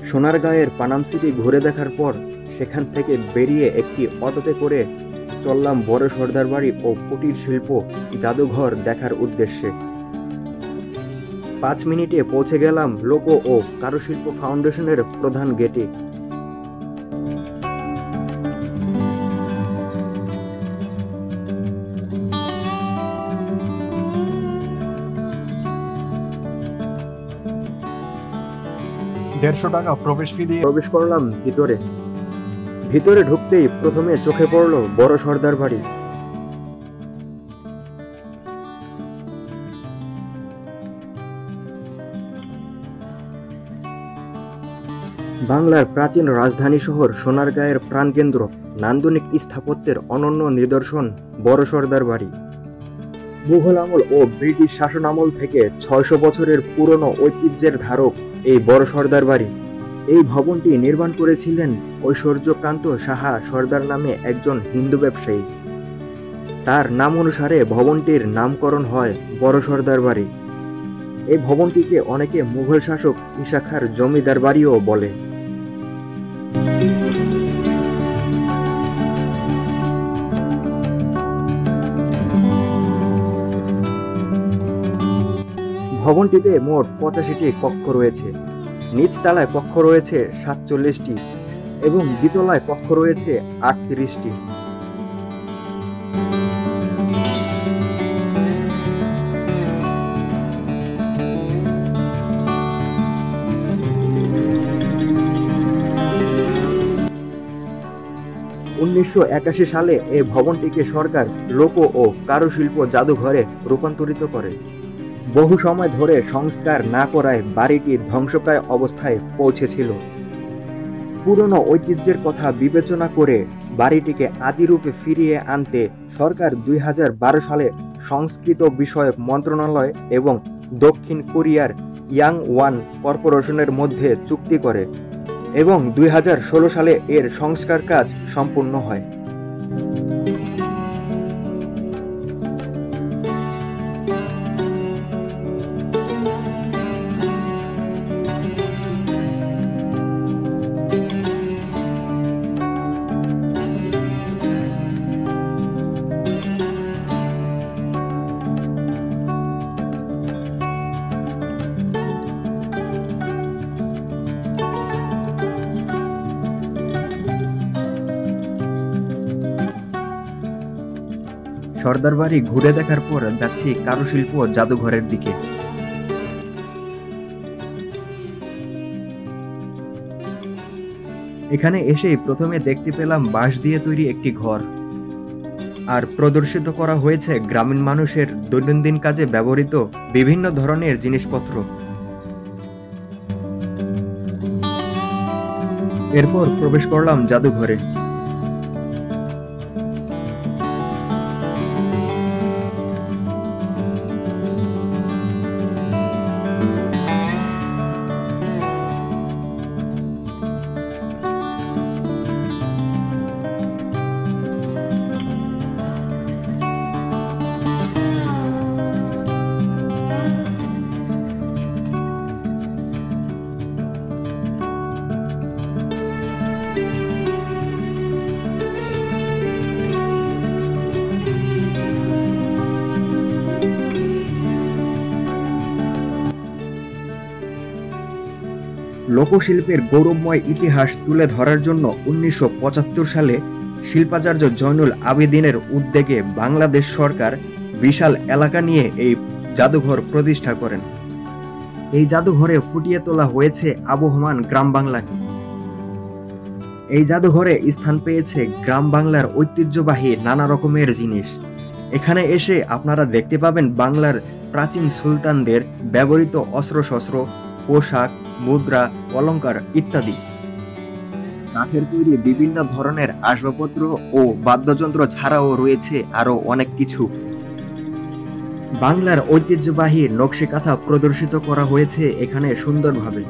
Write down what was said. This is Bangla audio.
সোনারগাঁয়ের পানাম সিটি ঘুরে দেখার পর সেখান থেকে বেরিয়ে একটি অটোতে করে চললাম বড় সর্দার বাড়ি ও কুটির শিল্প জাদুঘর দেখার উদ্দেশ্যে। 5 মিনিটে পৌঁছে গেলাম লোক ও কারুশিল্প ফাউন্ডেশনের প্রধান গেটে। ৳150 প্রবেশ ফি দিয়ে প্রবেশ করলাম ভিতরে। ভিতরে ঢুকতেই প্রথমে চোখে পড়ল বড় সর্দার বাড়ি। বাংলার প্রাচীন রাজধানী শহর সোনারগাঁয়ের প্রাণকেন্দ্র, নান্দনিক স্থাপত্যের অনন্য নিদর্শন বড় সর্দার বাড়ি। মুঘল আমল ও ব্রিটিশ শাসন আমল থেকে 600 বছরের পুরনো ঐতিহ্যের ধারক এই বড় সর্দার বাড়ি। এই ভবনটি নির্মাণ করেছিলেন ঐশ্বর্যকান্ত সাহা সর্দার নামে একজন হিন্দু ব্যবসায়ী। তার নাম অনুসারে ভবনটির নামকরণ হয় বড় সর্দার বাড়ি। এই ভবনটিকে অনেকে মুঘল শাসক ঈশা খাঁর জমিদার বাড়িও বলে। ভবনটিতে মোট 85টি কক্ষ রয়েছে। নিচতলায় কক্ষ রয়েছে 47টি এবং দ্বিতলায় কক্ষ রয়েছে 38টি। '81 সালে এই ভবনটিকে সরকার লোক ও কারুশিল্প জাদুঘরে রূপান্তরিত করে। বহু সময় ধরে সংস্কার না করায় বাড়িটি ধ্বংসপ্রায় অবস্থায় পৌঁছেছিল। পুরনো ঐতিহ্যের কথা বিবেচনা করে বাড়িটিকে আদিরূপে ফিরিয়ে আনতে সরকার 2012 সালে সংস্কৃত বিষয়ক মন্ত্রণালয় এবং দক্ষিণ কোরিয়ার ইয়াংওয়ান কর্পোরেশনের মধ্যে চুক্তি করে এবং 2016 সালে এর সংস্কার কাজ সম্পূর্ণ হয়। সর্দার বাড়ি ঘুরে দেখার পর যাচ্ছি কারুশিল্প জাদুঘরের দিকে। এখানে এসেই প্রথমে দেখতে পেলাম বাঁশ দিয়ে তৈরি একটি ঘর, আর প্রদর্শিত করা হয়েছে গ্রামীণ মানুষের দৈনন্দিন কাজে ব্যবহৃত বিভিন্ন ধরনের জিনিসপত্র। এরপর প্রবেশ করলাম জাদুঘরে। লোকশিল্পের গৌরবময় ইতিহাস তুলে ধরার জন্য 1975 সালে শিল্পাচার্য জয়নুল আবেদিনের উদ্যোগে বাংলাদেশ সরকার বিশাল এলাকা নিয়ে এই জাদুঘর প্রতিষ্ঠা করেন। এই জাদুঘরে ফুটিয়ে তোলা হয়েছে আবহমান গ্রাম বাংলাকে। এই জাদুঘরে স্থান পেয়েছে গ্রাম বাংলার ঐতিহ্যবাহী নানা রকমের জিনিস। এখানে এসে আপনারা দেখতে পাবেন বাংলার প্রাচীন সুলতানদের ব্যবহৃত অস্ত্রশস্ত্র, পোশাক, মুদ্রা, অলংকার ইত্যাদি। কাঠের তৈরি বিভিন্ন ধরনের আসবাবপত্র ও বাদ্যযন্ত্র ছাড়াও রয়েছে আরো অনেক কিছু। বাংলার ঐতিহ্যবাহী নকশি কাঁথা প্রদর্শিত করা হয়েছে এখানে সুন্দরভাবে।